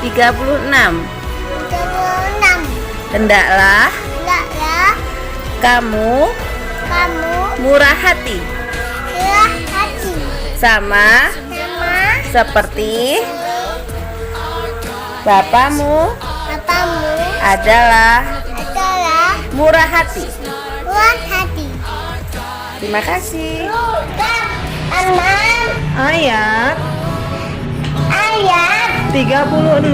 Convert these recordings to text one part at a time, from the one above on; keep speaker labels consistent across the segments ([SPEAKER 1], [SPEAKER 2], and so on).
[SPEAKER 1] 36.
[SPEAKER 2] 36.
[SPEAKER 1] Hendaklah
[SPEAKER 2] Hendaklah
[SPEAKER 1] kamu
[SPEAKER 2] kamu
[SPEAKER 1] murah hati,
[SPEAKER 2] murah hati
[SPEAKER 1] sama
[SPEAKER 2] sama
[SPEAKER 1] seperti bapamu
[SPEAKER 2] bapamu
[SPEAKER 1] adalah
[SPEAKER 2] adalah
[SPEAKER 1] murah hati.
[SPEAKER 2] murah hati.
[SPEAKER 1] Terima kasih.
[SPEAKER 2] Aman.
[SPEAKER 1] Ayat
[SPEAKER 2] Ayat
[SPEAKER 1] 36.
[SPEAKER 2] 36.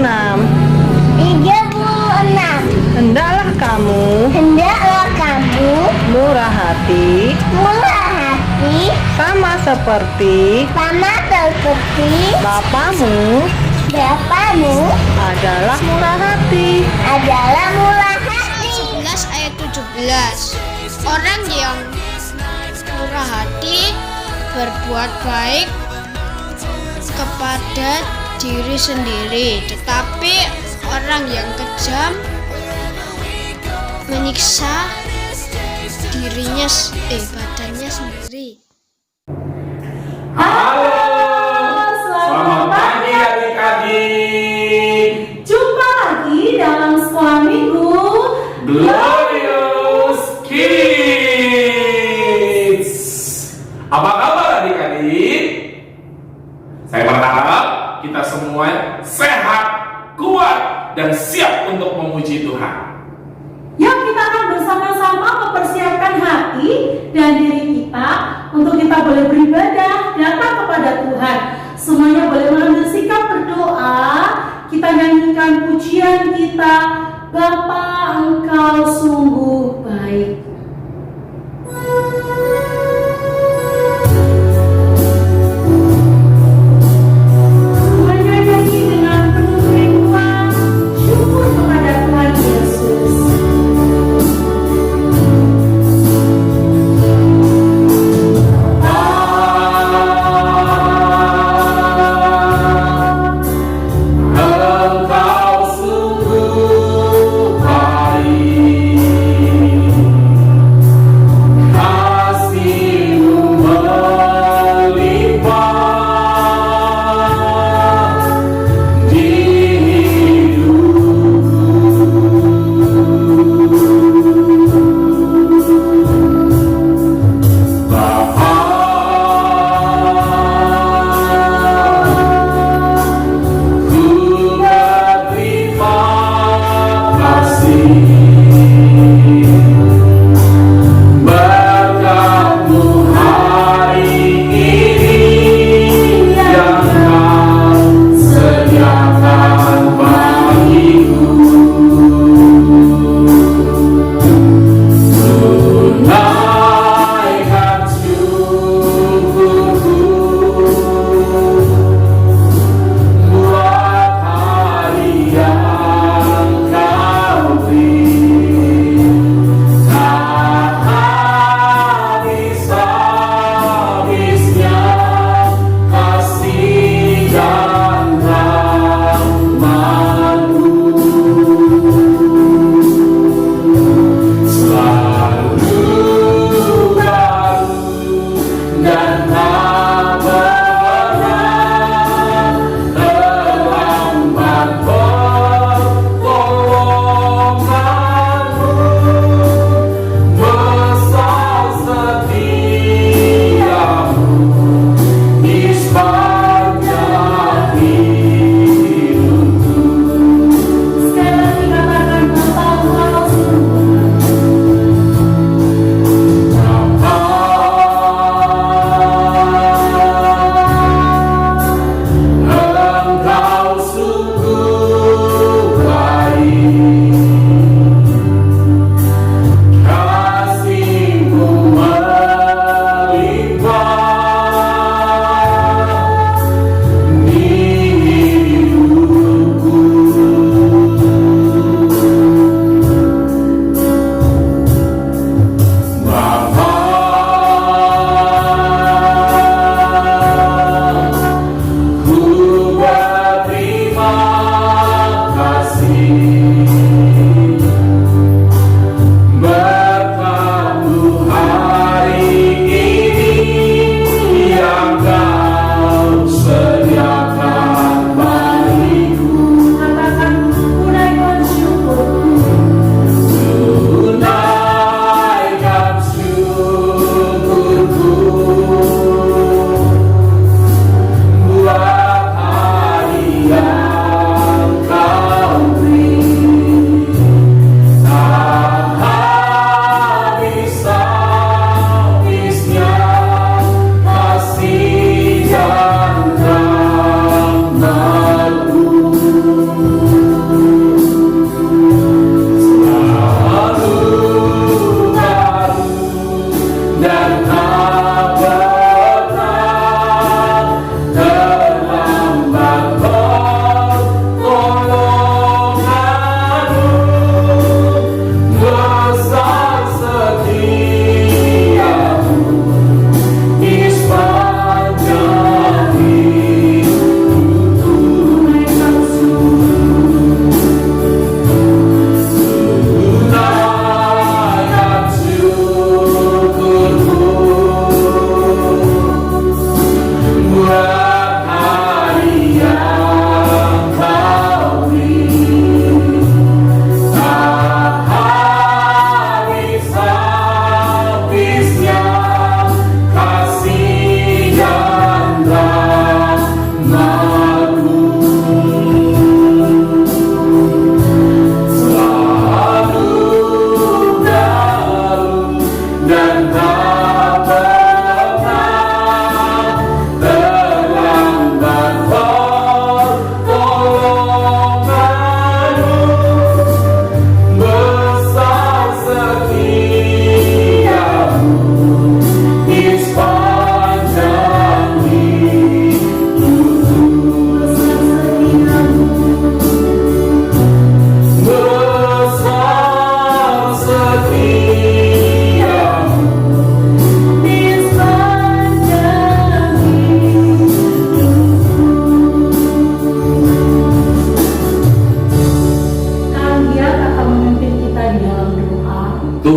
[SPEAKER 1] Hendaklah kamu
[SPEAKER 2] Hendaklah kamu
[SPEAKER 1] murah hati
[SPEAKER 2] murah hati
[SPEAKER 1] sama seperti
[SPEAKER 2] sama seperti
[SPEAKER 1] bapamu
[SPEAKER 2] bapamu
[SPEAKER 1] adalah murah hati.
[SPEAKER 2] adalah murah hati.
[SPEAKER 3] 11 ayat 17. Orang yang murah hati berbuat baik kepada diri sendiri, tetapi orang yang kejam menyiksa badannya sendiri.
[SPEAKER 4] Halo, selamat pagi adik-adik.
[SPEAKER 5] Jumpa lagi dalam sekolah minggu
[SPEAKER 4] Glorious Kids. Apa kabar adik-adik? Saya berharap kita semua sehat, kuat, dan siap untuk memuji Tuhan.
[SPEAKER 5] Yuk kita akan bersama-sama mempersiapkan hati dan diri kita untuk kita boleh beribadah, datang kepada Tuhan. Semuanya boleh mengambil sikap berdoa. Kita nyanyikan pujian kita, Bapa Engkau sungguh baik. Semuanya nyanyi dengan penuh kerinduan, syukur kepada Tuhan Yesus.
[SPEAKER 4] Engkau sungguh baik, kasih-Mu melimpah di hidupku. Bapa, ku berterima kasih berkat-Mu hari ini yang Kau sediakan bagiku. Tunaikan syukurku buat hari yang Kau beri. Tak habis-habisnya kasih dan rahmat-Mu. Selalu baru dan tak pernah terlambat pertolongan-Mu. Besar setia-Mu di sepanjang hidupku.
[SPEAKER 5] Sekali lagi katakan Bapa Engkau sungguh
[SPEAKER 4] Engkau sungguh baik, kasih-Mu melimpah di hidupku. Bapa, ku berterima kasih berkat-Mu hari ini yang Kau sediakan bagiku.
[SPEAKER 5] katakan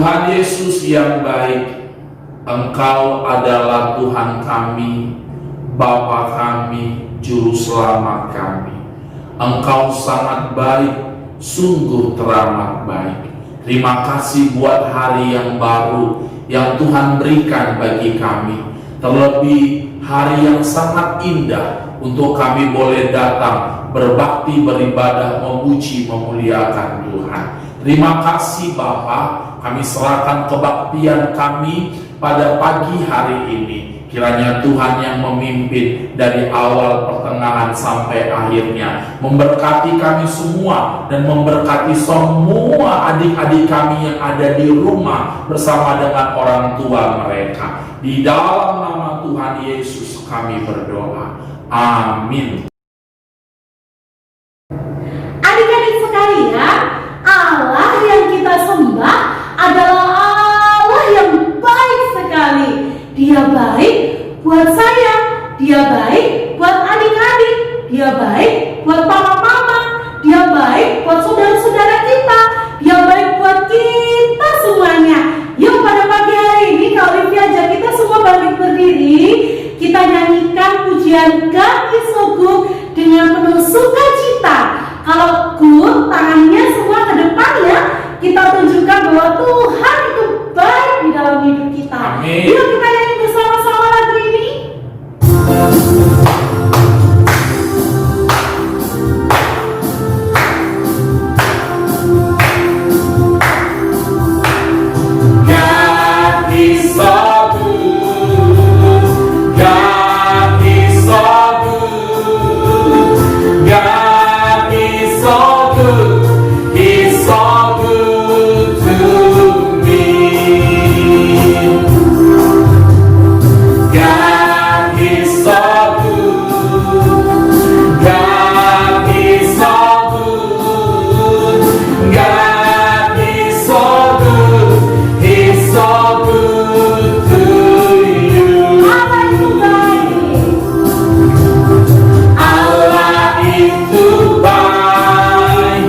[SPEAKER 6] Tuhan Yesus yang baik, Engkau adalah Tuhan kami, Bapa kami, Juru Selamat kami. Engkau sangat baik, sungguh teramat baik. Terima kasih buat hari yang baru yang Tuhan berikan bagi kami. Terlebih hari yang sangat indah untuk kami boleh datang berbakti, beribadah, memuji, memuliakan Tuhan. Terima kasih Bapa, kami serahkan kebaktian kami pada pagi hari ini. Kiranya Tuhan yang memimpin dari awal, pertengahan, sampai akhirnya, memberkati kami semua dan memberkati semua adik-adik kami yang ada di rumah bersama dengan orang tua mereka. Di dalam nama Tuhan Yesus kami berdoa. Amin.
[SPEAKER 5] Adik-adik sekalian, Allah yang kita sembah adalah Allah yang baik sekali. Dia baik buat saya, dia baik buat adik-adik, dia baik buat mama-mama, dia baik buat saudara-saudara kita, dia baik buat kita semuanya. Yuk pada pagi hari ini Kak Olivia ajak kita semua bangkit berdiri. Kita nyanyikan pujian God is so good dengan penuh sukacita. Kalau good, tangannya semua ke depan ya. Kita tunjukkan bahwa Tuhan itu baik di dalam hidup kita.
[SPEAKER 6] Amin.
[SPEAKER 5] Yuk kita nyanyi bersama-sama lagu ini.
[SPEAKER 6] God is so good. God is so good. God is so good. He's so good to me. God is so good. God is so good. God is so good. He's so good to you.
[SPEAKER 5] Allah itu baik.
[SPEAKER 6] Allah itu baik.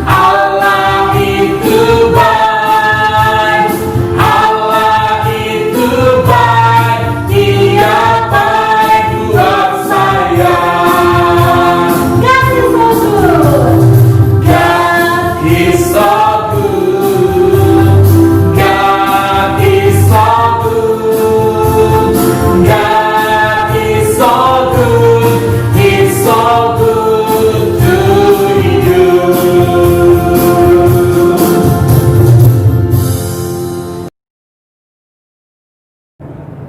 [SPEAKER 6] Allah itu baik. Allah itu baik. Dia baik buat saya.
[SPEAKER 5] God is so good.
[SPEAKER 6] God is so good. God is so good. God is so good. He's so good to you.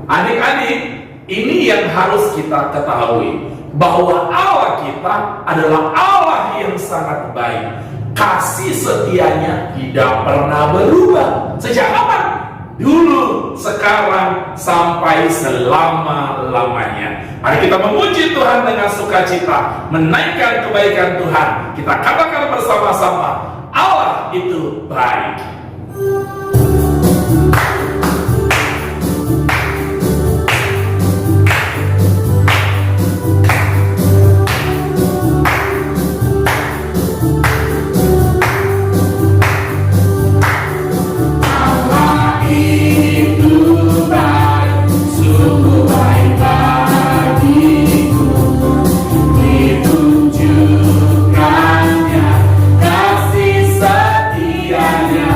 [SPEAKER 6] Adik-adik, ini yang harus kita ketahui, bahwa Allah kita adalah Allah yang sangat baik. Kasih setianya tidak pernah berubah. Sejak kapan? Dulu, sekarang, sampai selama-lamanya. Mari kita memuji Tuhan dengan sukacita, menaikkan kebaikan Tuhan. Kita katakan bersama-sama, Allah itu baik. Allah itu baik, sungguh baik bagiku. Ditunjukkannya kasih setianya.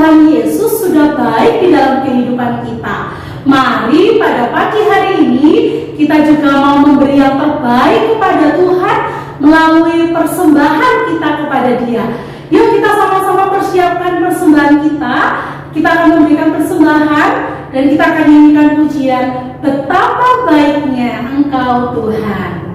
[SPEAKER 5] Tuhan Yesus sudah baik di dalam kehidupan kita. Mari pada pagi hari ini kita juga mau memberi yang terbaik kepada Tuhan melalui persembahan kita kepada Dia. Yuk kita sama-sama persiapkan persembahan kita. Kita akan memberikan persembahan dan kita akan nyanyikan pujian Betapa Baiknya Engkau Tuhan.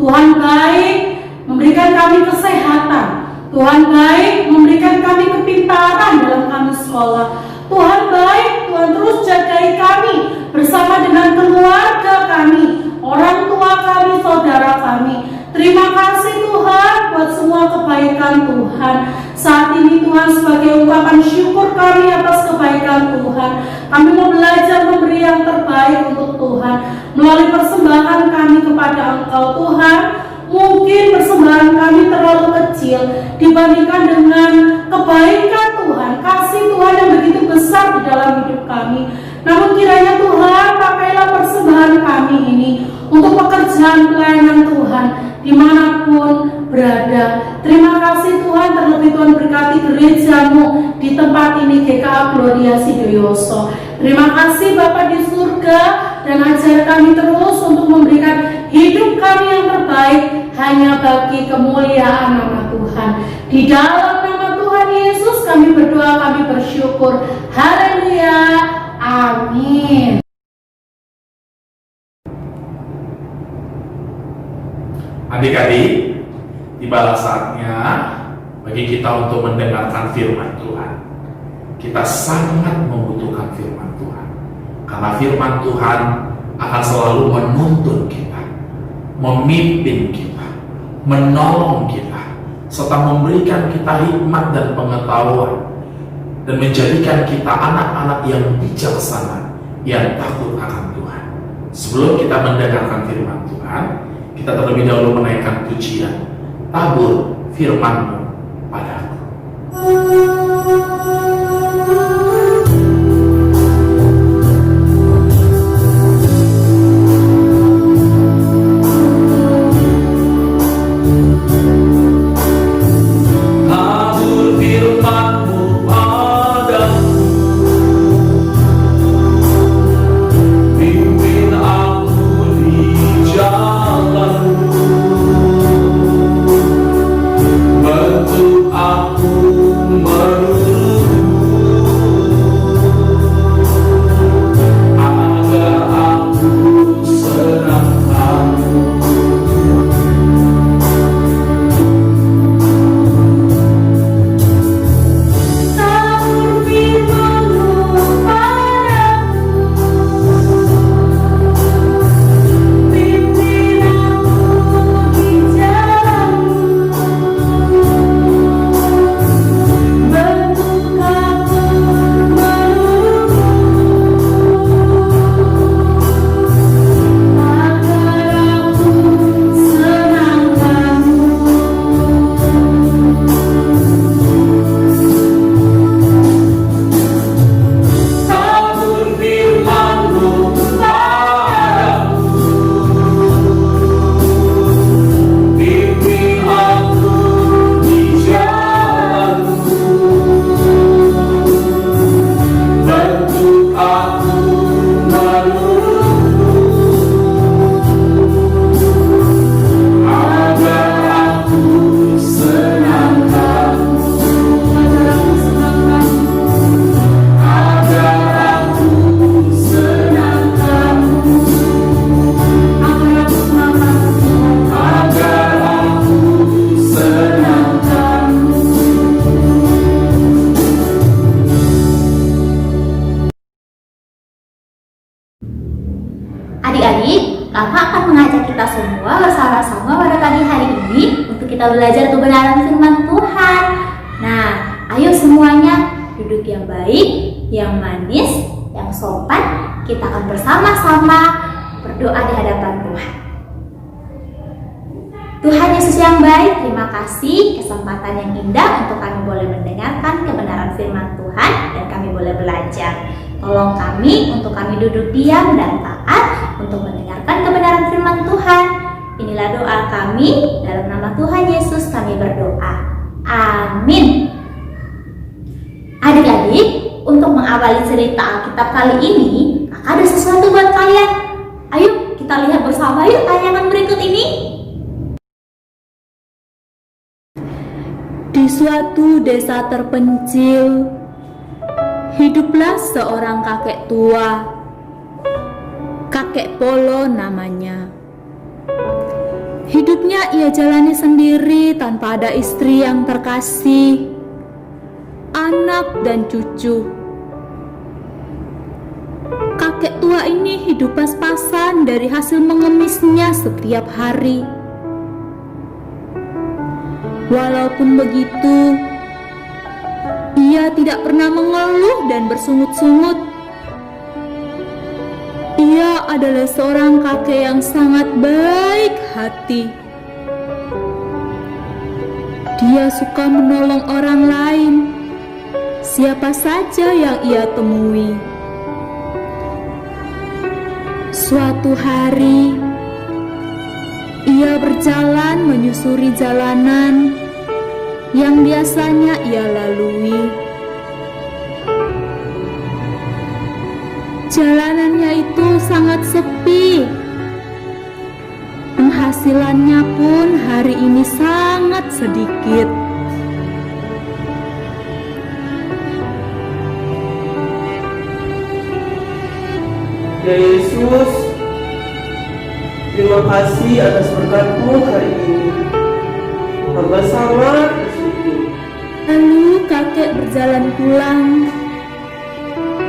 [SPEAKER 5] Tuhan baik memberikan kami kesehatan. Tuhan baik memberikan kami kepintaran dalam kami sekolah. Tuhan baik, Tuhan terus jagai kami bersama dengan keluarga kami, orang tua kami, saudara kami. Terima kasih Tuhan buat semua kebaikan Tuhan. Saat ini Tuhan sebagai ungkapan syukur kami atas kebaikan Tuhan, kami mau belajar memberi yang terbaik untuk Tuhan melalui persembahan kami kepada Engkau Tuhan. Mungkin persembahan kami terlalu kecil dibandingkan dengan kebaikan Tuhan, kasih Tuhan yang begitu besar di dalam hidup kami. Namun kiranya Tuhan, pakailah persembahan kami ini untuk pekerjaan pelayanan Tuhan dimanapun berada. Terima kasih Tuhan, terlebih Tuhan berkati gerejamu di tempat ini, GKA Gloria Sidoyoso. Terima kasih Bapa di surga, dan ajar kami terus untuk memberikan hidup kami yang terbaik hanya bagi kemuliaan nama Tuhan. Di dalam nama Tuhan Yesus kami berdoa, kami bersyukur. Haleluya, amin.
[SPEAKER 6] Adik-adik, tibalah saatnya bagi kita untuk mendengarkan firman Tuhan. Kita sangat membutuhkan firman Tuhan, karena firman Tuhan akan selalu menuntun kita, memimpin kita, menolong kita, serta memberikan kita hikmat dan pengetahuan, dan menjadikan kita anak-anak yang bijaksana, yang takut akan Tuhan. Sebelum kita mendengarkan firman Tuhan, kita terlebih dahulu menaikkan pujian, tabur firman-Mu padaku. Tabur firman-Mu padaku, pimpin aku di jalan, bentuk aku
[SPEAKER 7] Adik-adik, Kakak akan mengajak kita semua bersama-sama pada pagi hari ini untuk kita belajar kebenaran firman Tuhan. Nah, ayo semuanya duduk yang baik, yang manis, yang sopan. Kita akan bersama-sama berdoa di hadapan Tuhan. Tuhan Yesus yang baik, terima kasih kesempatan yang indah untuk kami boleh mendengarkan kebenaran firman Tuhan dan kami boleh belajar. Tolong kami untuk kami duduk diam dan taat untuk mendengarkan kebenaran firman Tuhan. Inilah doa kami, dalam nama Tuhan Yesus kami berdoa. Amin. Adik-adik, untuk mengawali cerita Alkitab kali ini, ada sesuatu buat kalian. Ayo kita lihat bersama yuk tayangan berikut ini.
[SPEAKER 8] Di suatu desa terpencil, hiduplah seorang kakek tua. Kakek Polo namanya. Hidupnya ia jalani sendiri tanpa ada istri yang terkasih, anak dan cucu. Kakek tua ini hidup pas-pasan dari hasil mengemisnya setiap hari. Walaupun begitu, ia tidak pernah mengeluh dan bersungut-sungut. Ia adalah seorang kakek yang sangat baik hati. Dia suka menolong orang lain, siapa saja yang ia temui. Suatu hari, ia berjalan menyusuri jalanan yang biasanya ia lalui. Jalanannya itu sangat sepi. Penghasilannya pun hari ini sangat sedikit.
[SPEAKER 9] Ya Yesus, terima kasih atas berkat-Mu hari ini. Hamba sangat bersyukur.
[SPEAKER 8] Lalu kakek berjalan pulang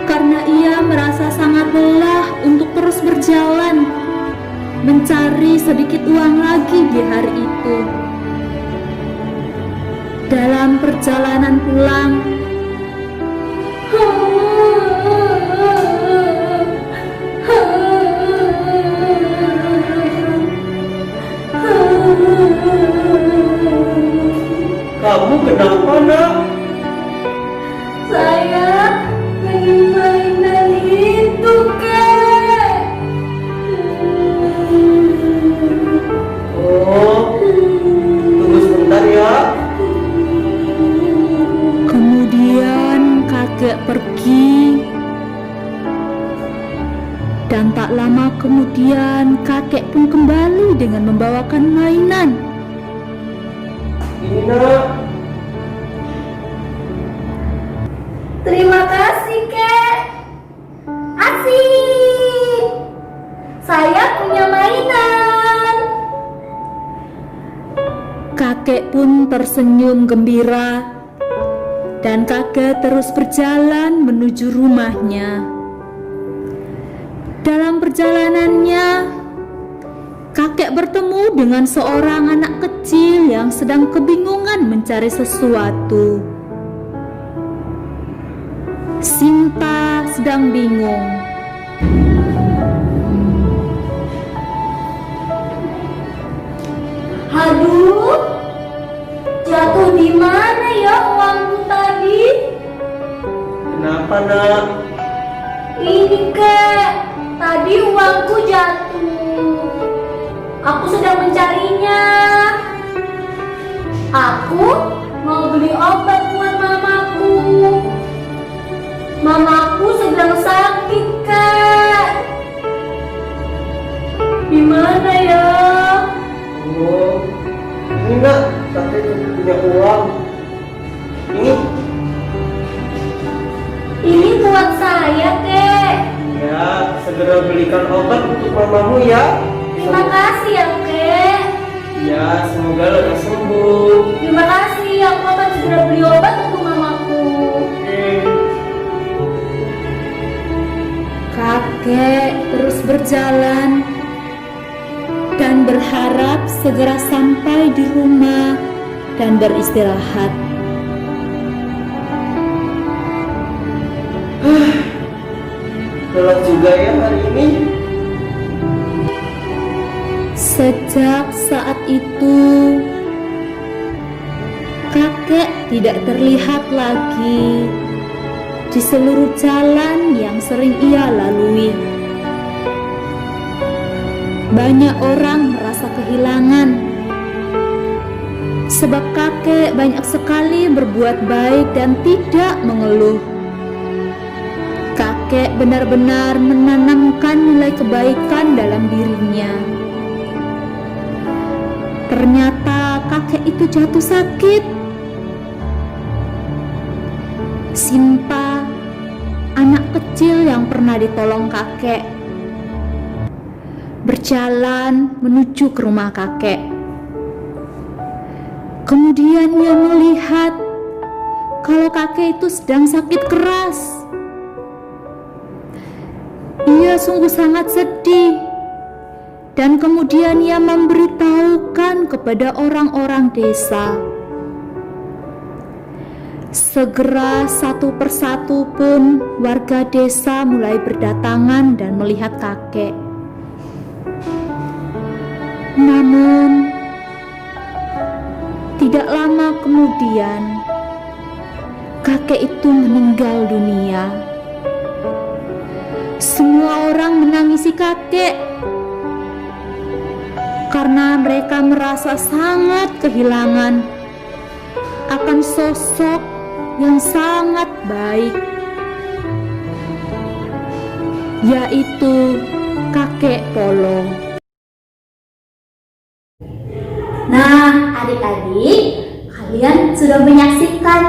[SPEAKER 8] karena ia merasa sangat lelah untuk terus berjalan mencari sedikit uang lagi di hari itu. Dalam perjalanan pulang,
[SPEAKER 9] Kamu kenapa, Nak?
[SPEAKER 5] Saya pengen mainan itu, Kek.
[SPEAKER 9] Oh, tunggu sebentar ya.
[SPEAKER 8] kemudian kakek pergi. Dan tak lama kemudian kakek pun kembali dengan membawakan mainan.
[SPEAKER 9] Ini, Nak.
[SPEAKER 5] Terima kasih, Kek. Asik. Saya punya mainan.
[SPEAKER 8] Kakek pun tersenyum gembira dan kakek terus berjalan menuju rumahnya. Dalam perjalanannya, kakek bertemu dengan seorang anak kecil yang sedang kebingungan mencari sesuatu. Sinta sedang bingung.
[SPEAKER 5] Aduh, jatuh di mana ya uangku tadi?
[SPEAKER 9] Kenapa, Nak?
[SPEAKER 5] Ini, Kek, tadi uangku jatuh. Aku sedang mencarinya. Aku mau beli obat buat mamaku. Mamaku sedang sakit, Kak. Di mana ya?
[SPEAKER 9] Oh, ini, Nak. Kakek punya uang. Ini
[SPEAKER 5] buat saya, Kek.
[SPEAKER 9] ya, segera belikan obat untuk mamamu ya.
[SPEAKER 5] Terima kasih ya, Kek.
[SPEAKER 9] Ya, semoga lekas sembuh.
[SPEAKER 5] Terima kasih, aku akan segera beli obat untuk mamaku.
[SPEAKER 9] Oke.
[SPEAKER 8] Kakek Kakek terus berjalan dan berharap segera sampai di rumah dan beristirahat.
[SPEAKER 9] Lelah juga ya hari ini.
[SPEAKER 8] Sejak saat itu, kakek tidak terlihat lagi di seluruh jalan yang sering ia lalui. Banyak orang merasa kehilangan, sebab kakek banyak sekali berbuat baik dan tidak mengeluh. Kakek benar-benar menanamkan nilai kebaikan dalam dirinya. Ternyata kakek itu jatuh sakit. Simpa, anak kecil yang pernah ditolong kakek, berjalan menuju ke rumah kakek. Kemudian ia melihat kalau kakek itu sedang sakit keras. Ia sungguh sangat sedih, dan kemudian ia memberitahukan kepada orang-orang desa. Segera satu persatu pun warga desa mulai berdatangan dan melihat kakek. Namun, tidak lama kemudian, kakek itu meninggal dunia. Semua orang menangisi kakek karena mereka merasa sangat kehilangan akan sosok yang sangat baik, yaitu kakek Polong.
[SPEAKER 7] Nah, adik-adik, kalian sudah menyaksikan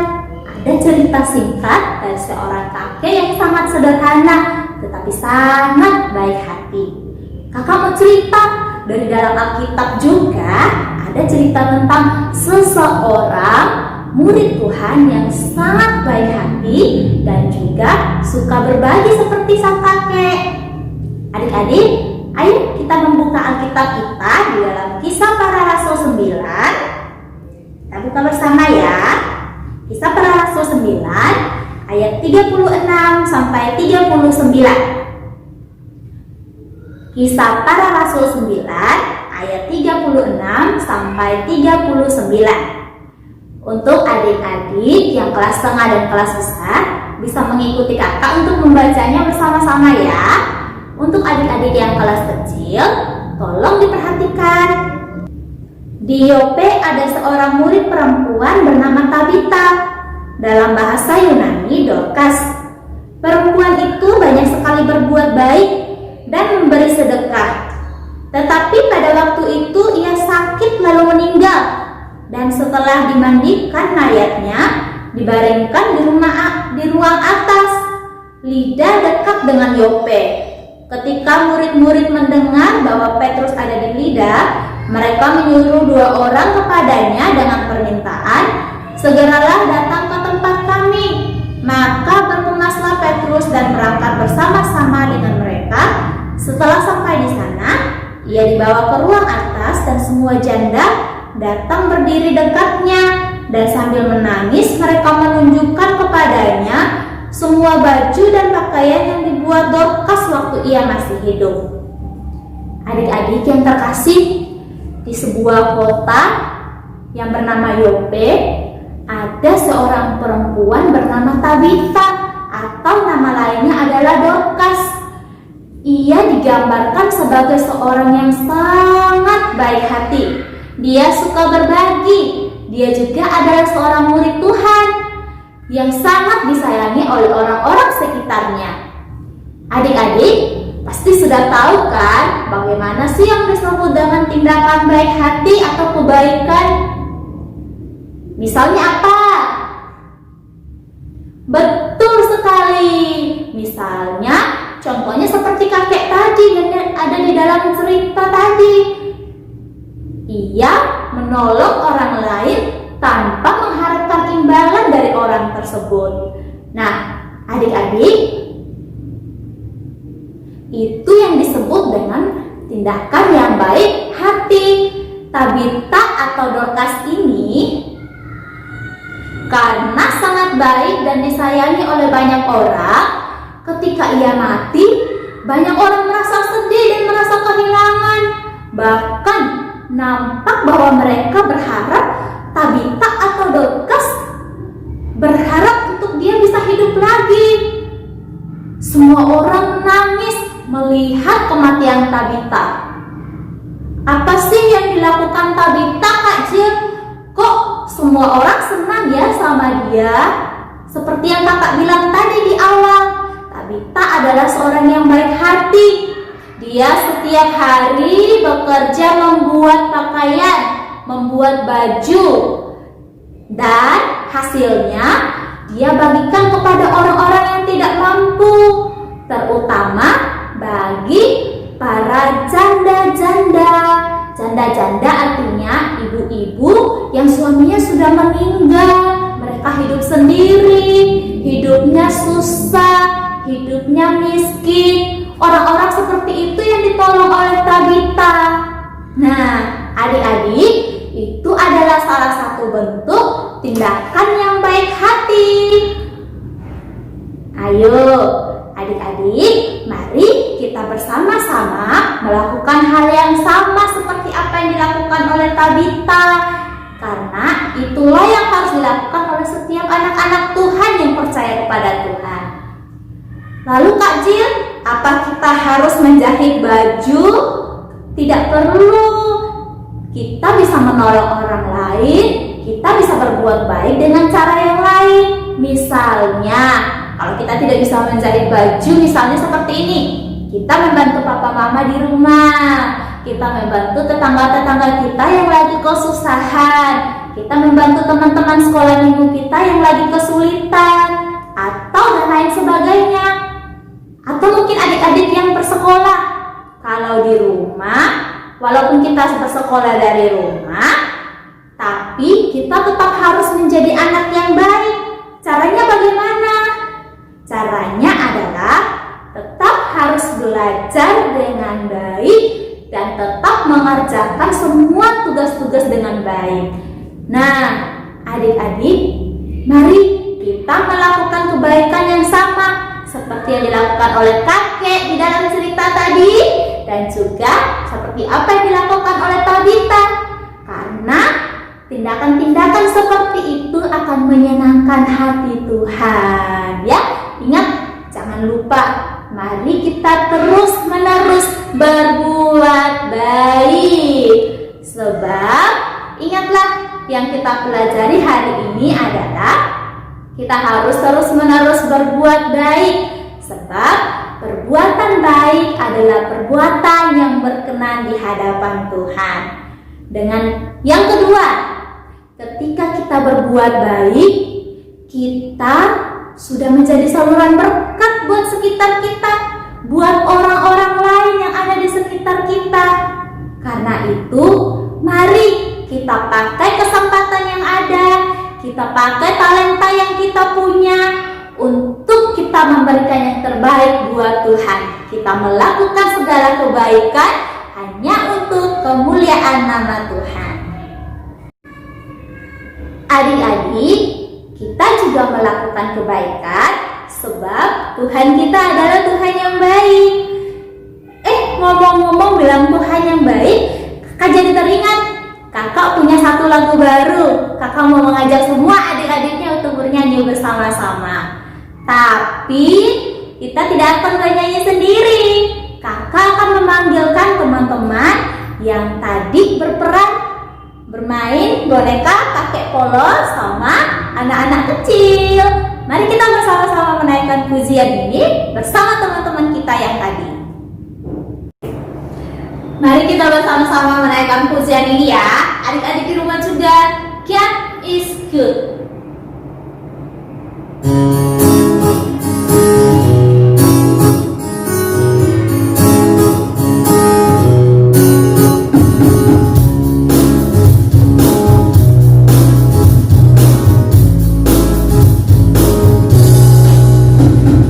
[SPEAKER 7] ada cerita singkat dari seorang kakek yang sangat sederhana tetapi sangat baik hati. Kakak mau cerita dari dalam Alkitab juga ada cerita tentang seseorang murid Tuhan yang sangat baik hati dan juga suka berbagi seperti sang kakek. Adik-adik, ayo kita membuka Alkitab kita di dalam Kisah Para Rasul 9. Kita buka bersama ya. Kisah Para Rasul 9 ayat 36 sampai 39. Kisah Para Rasul 9 ayat 36 sampai 39. Untuk adik-adik yang kelas tengah dan kelas besar bisa mengikuti kakak untuk membacanya bersama-sama ya. Untuk adik-adik yang kelas kecil, tolong diperhatikan. Di Yope ada seorang murid perempuan bernama Tabita. Dalam bahasa Yunani, Dorcas. Perempuan itu banyak sekali berbuat baik dan memberi sedekah. Tetapi pada waktu itu ia sakit lalu meninggal. Dan setelah dimandikan mayatnya, dibaringkan di ruang atas, Lida dekat dengan Yope. Ketika murid-murid mendengar bahwa Petrus ada di Lida, mereka menyuruh 2 orang kepadanya dengan permintaan, "Segeralah datang ke tempat kami." Maka bertumaslah Petrus dan berangkat bersama-sama dengan mereka. Setelah sampai di sana, ia dibawa ke ruang atas dan semua janda datang berdiri dekatnya, dan sambil menangis mereka menunjukkan kepadanya semua baju dan pakaian yang dibuat Dorcas waktu ia masih hidup. Adik-adik yang terkasih, di sebuah kota yang bernama Yope ada seorang perempuan bernama Tabita, atau nama lainnya adalah Dorcas. Ia digambarkan sebagai seorang yang sangat baik hati. Dia suka berbagi. Dia juga adalah seorang murid Tuhan yang sangat disayangi oleh orang-orang sekitarnya. Adik-adik pasti sudah tahu kan bagaimana sih yang disebut dengan tindakan baik hati atau kebaikan? Misalnya apa? Betul sekali. Misalnya contohnya seperti kakek tadi yang ada di dalam cerita tadi. Ia menolong orang lain tanpa mengharapkan imbalan dari orang tersebut. Nah, adik-adik, disebut dengan tindakan yang baik hati. Tabita atau Dorcas ini karena sangat baik dan disayangi oleh banyak orang, ketika ia mati, banyak orang merasa sedih dan merasa kehilangan. Bahkan nampak bahwa mereka berharap Tabita atau Dorcas berharap untuk dia bisa hidup lagi. Semua orang menangis melihat kematian Tabita. Apa sih yang dilakukan Tabita, Kak Jill? Kok semua orang senang ya sama dia? Seperti yang kakak bilang tadi di awal, Tabita adalah seorang yang baik hati. Dia setiap hari bekerja membuat pakaian, membuat baju, dan hasilnya dia bagikan kepada orang-orang yang tidak mampu, terutama bagi para janda-janda. Janda-janda artinya ibu-ibu yang suaminya sudah meninggal. Mereka hidup sendiri, hidupnya susah, hidupnya miskin. Orang-orang seperti itu yang ditolong oleh Tabita. Nah, adik-adik, itu adalah salah satu bentuk tindakan yang baik hati. Ayo, adik-adik, mari kita bersama-sama melakukan hal yang sama seperti apa yang dilakukan oleh Tabita. Karena itulah yang harus dilakukan oleh setiap anak-anak Tuhan yang percaya kepada Tuhan. Lalu Kak Jill, apa kita harus menjahit baju? Tidak perlu. Kita bisa menolong orang lain, kita bisa berbuat baik dengan cara yang lain. Misalnya, kalau kita tidak bisa menjahit baju, misalnya seperti ini, kita membantu papa mama di rumah, kita membantu tetangga-tetangga kita yang lagi kesusahan, kita membantu teman-teman sekolah minggu kita yang lagi kesulitan, atau dan lain sebagainya. Atau mungkin adik-adik yang bersekolah, kalau di rumah, walaupun kita bersekolah dari rumah, tapi kita tetap harus menjadi anak yang baik. Caranya bagaimana? Caranya adalah tetap harus belajar dengan baik dan tetap mengerjakan semua tugas-tugas dengan baik. Nah, adik-adik, mari kita melakukan kebaikan yang sama seperti yang dilakukan oleh kakek di dalam cerita tadi, dan juga seperti apa yang dilakukan oleh Tabita. Karena tindakan-tindakan seperti itu akan menyenangkan hati Tuhan. Ya, ingat, jangan lupa, mari kita terus-menerus berbuat baik. Sebab ingatlah, yang kita pelajari hari ini adalah kita harus terus-menerus berbuat baik. Sebab perbuatan baik adalah perbuatan yang berkenan di hadapan Tuhan. Dengan yang kedua, ketika kita berbuat baik, kita sudah menjadi saluran berkat buat sekitar kita, buat orang-orang lain yang ada di sekitar kita. Karena itu, mari kita pakai kesempatan yang ada, kita pakai talenta yang kita punya untuk kita memberikan yang terbaik buat Tuhan. Kita melakukan segala kebaikan hanya untuk kemuliaan nama Tuhan. Adik-adik, kita juga melakukan kebaikan sebab Tuhan kita adalah Tuhan yang baik. Ngomong-ngomong bilang Tuhan yang baik, kakak jadi teringat, kakak punya satu lagu baru. Kakak mau mengajak semua adik-adiknya untuk bernyanyi bersama-sama. Tapi kita tidak akan bernyanyi sendiri. Kakak akan memanggilkan teman-teman yang tadi berperan bermain boneka kakek polos sama anak-anak kecil. Mari kita bersama-sama menaikkan pujian ini bersama teman-teman kita yang tadi. Mari kita bersama-sama menaikkan pujian ini ya. Adik-adik di rumah juga. God is good.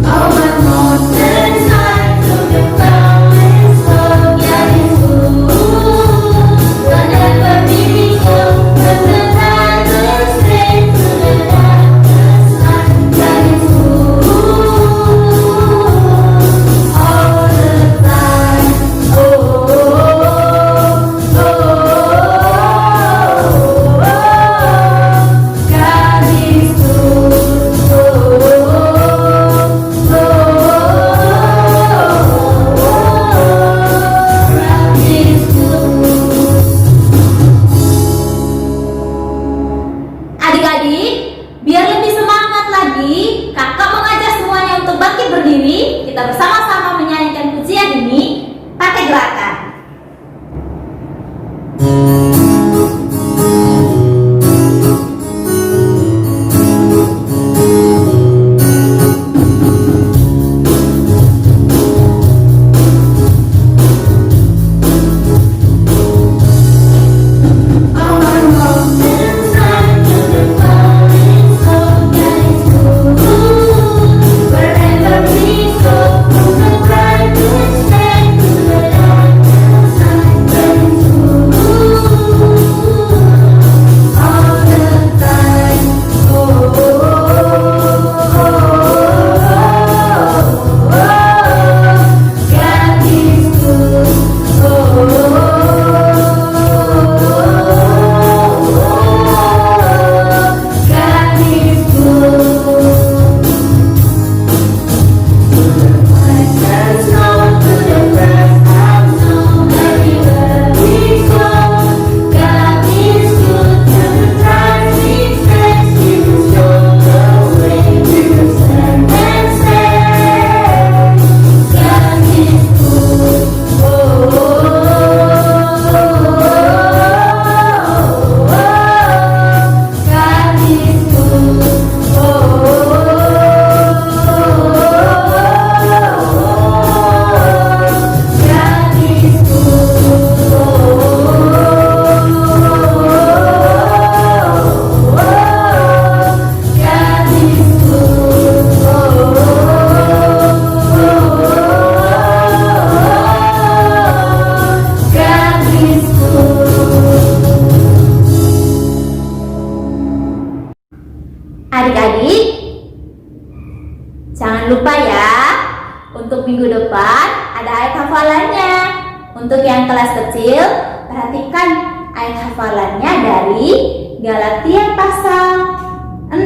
[SPEAKER 2] Over mountains, high to the valleys,
[SPEAKER 7] minggu depan ada ayat hafalannya. Untuk yang kelas kecil, perhatikan ayat hafalannya dari Galatia pasal 6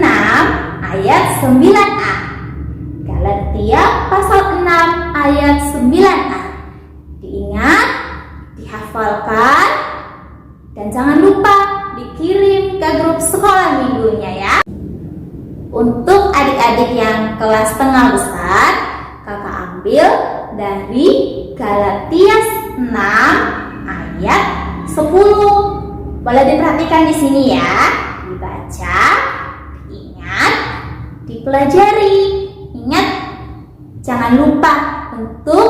[SPEAKER 7] ayat 9a. Galatia pasal 6 ayat 9a. Diingat, dihafalkan, dan jangan lupa dikirim ke grup sekolah minggunya ya. Untuk adik-adik yang kelas tengah besar, kakak ambil dari Galatia 6 ayat 10. Boleh diperhatikan di sini ya. Dibaca, ingat, dipelajari. Ingat, jangan lupa untuk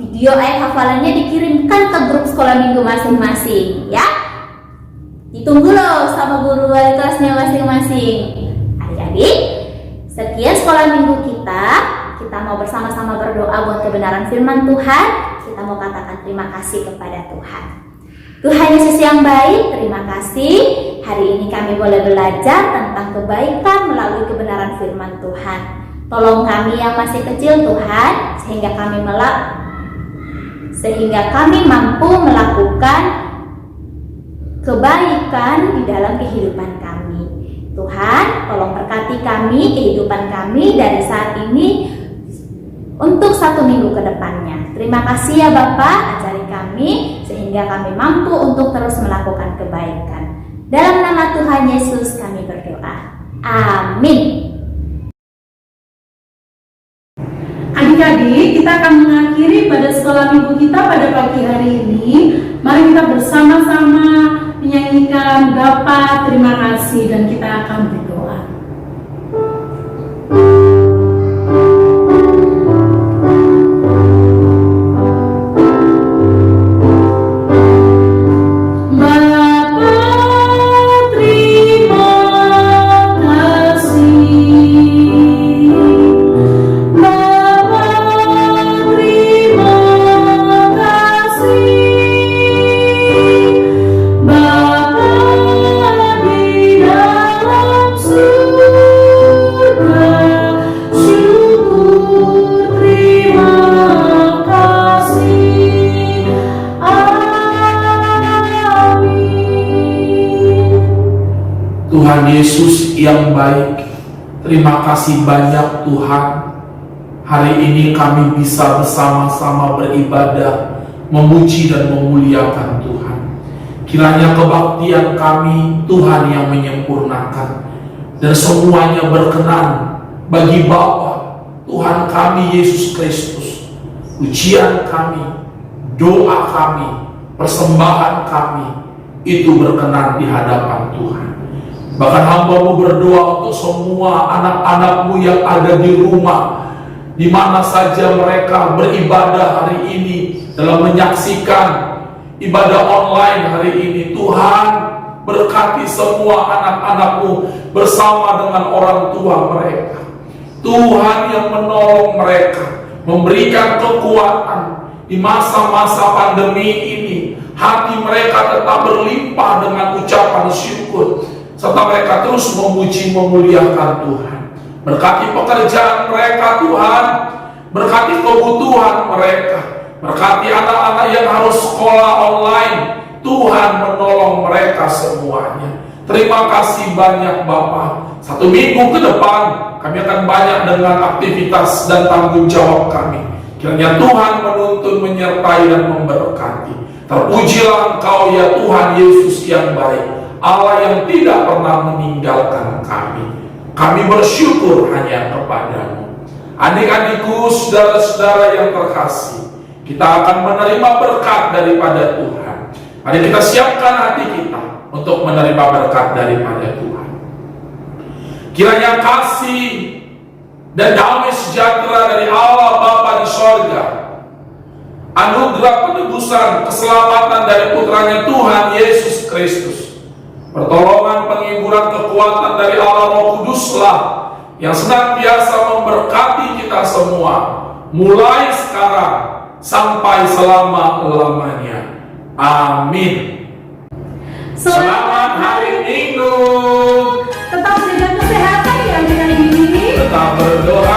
[SPEAKER 7] video ayat hafalannya dikirimkan ke grup sekolah minggu masing-masing ya. Ditunggu loh sama guru wali kelasnya masing-masing. Adik-adik, sekian sekolah minggu kita. Kita mau bersama-sama berdoa buat kebenaran firman Tuhan. Kita mau katakan terima kasih kepada Tuhan. Tuhan Yesus yang baik, terima kasih. Hari ini kami boleh belajar tentang kebaikan melalui kebenaran firman Tuhan. Tolong kami yang masih kecil Tuhan, sehingga kami mampu melakukan kebaikan di dalam kehidupan kami. Tuhan, tolong berkati kami, kehidupan kami dari saat ini untuk 1 minggu ke depannya. Terima kasih ya Bapak, ajari kami sehingga kami mampu untuk terus melakukan kebaikan. Dalam nama Tuhan Yesus kami berdoa. Amin.
[SPEAKER 5] Adik-adik, kita akan mengakhiri pada sekolah minggu kita pada pagi hari ini. Mari kita bersama-sama menyanyikan Bapa terima kasih dan kita akan berdoa.
[SPEAKER 6] Tuhan Yesus yang baik, terima kasih banyak Tuhan. Hari ini kami bisa bersama-sama beribadah, memuji dan memuliakan Tuhan. Kiranya kebaktian kami Tuhan yang menyempurnakan, dan semuanya berkenan bagi Bapa Tuhan kami Yesus Kristus. Ujian kami, doa kami, persembahan kami itu berkenan di hadapan Tuhan. Bahkan hamba-Mu berdoa untuk semua anak-anak-Mu yang ada di rumah, di mana saja mereka beribadah hari ini, dalam menyaksikan ibadah online hari ini. Tuhan, berkati semua anak-anak-Mu bersama dengan orang tua mereka. Tuhan yang menolong mereka, memberikan kekuatan di masa-masa pandemi ini. Hati mereka tetap berlimpah dengan ucapan syukur, serta mereka terus memuji memuliakan Tuhan. Berkati pekerjaan mereka Tuhan, berkati kebutuhan mereka, berkati anak-anak yang harus sekolah online. Tuhan menolong mereka semuanya. Terima kasih banyak Bapa. 1 minggu ke depan kami akan banyak dengan aktivitas dan tanggung jawab kami. Kiranya Tuhan menuntun, menyertai dan memberkati. Terpujilah Engkau ya Tuhan Yesus yang baik, Allah yang tidak pernah meninggalkan kami. Kami bersyukur hanya kepada-Mu. Adik-adikku, saudara-saudara yang terkasih, kita akan menerima berkat daripada Tuhan. Mari kita siapkan hati kita untuk menerima berkat daripada Tuhan. Kiranya kasih dan damai sejahtera dari Allah Bapa di sorga, anugerah penebusan, keselamatan dari putranya Tuhan Yesus Kristus, pertolongan, penghiburan, kekuatan dari Allah Roh Kuduslah yang senantiasa memberkati kita semua, mulai sekarang sampai selama-lamanya. Amin. Selamat hari Minggu.
[SPEAKER 5] Tetap jaga kesehatan ya adik-adik ini.
[SPEAKER 6] Tetap berdoa